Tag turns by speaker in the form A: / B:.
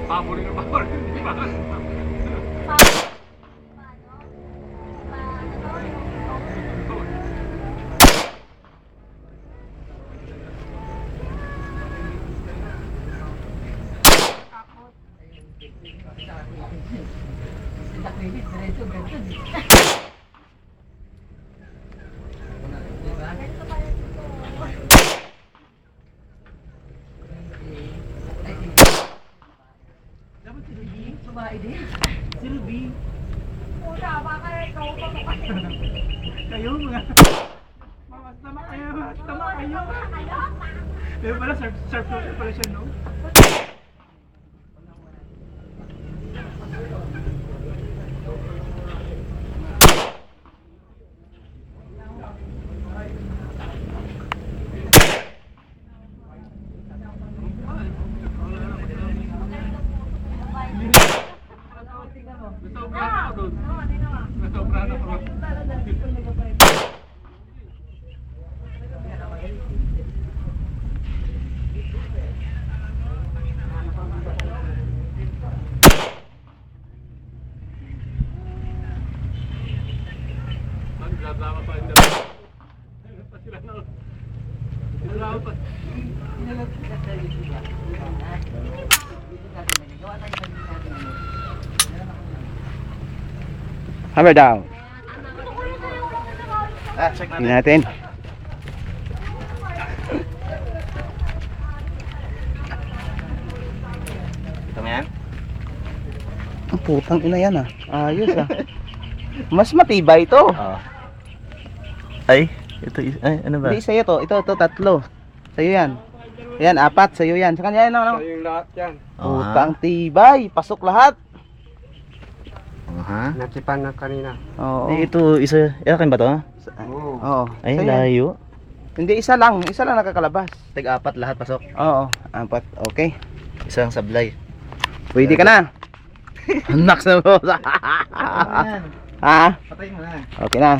A: Pabor na pabor.
B: Si Ruby.
C: Una, baka ikaw pa kasi.
B: Kayo mga. Tama kayo. Tama kayo. Pero pala, sharp pala siya, no?
D: Hammer down.
B: Check
D: Tingnan natin.
B: Ito mo yan?
D: Ang putang ina yan ah. Ayos ah. Mas matibay ito.
B: Oo. Ay, ito ay ano ba?
D: Hindi sa'yo to. Ito tatlo. Sa'yo yan. Yan, 4. Sa'yo yan. Sa kanya yan ano?
A: Yung lahat yan.
D: Putang tibay. Pasok lahat.
B: Ha?
A: Natipan na kanina.
D: Oo.
B: Ito isa, akin ba to?
A: Oo.
D: Oo.
B: Ay,
D: Sa'yo yan.
B: layo.
D: Hindi, isa lang nakakalabas.
B: Tag-4 lahat pasok.
D: Oo, 4. Okay.
B: Isang sablay.
D: Pwede ka na. Anak na mo. Ha?
B: Patay mo na.
D: Okay na.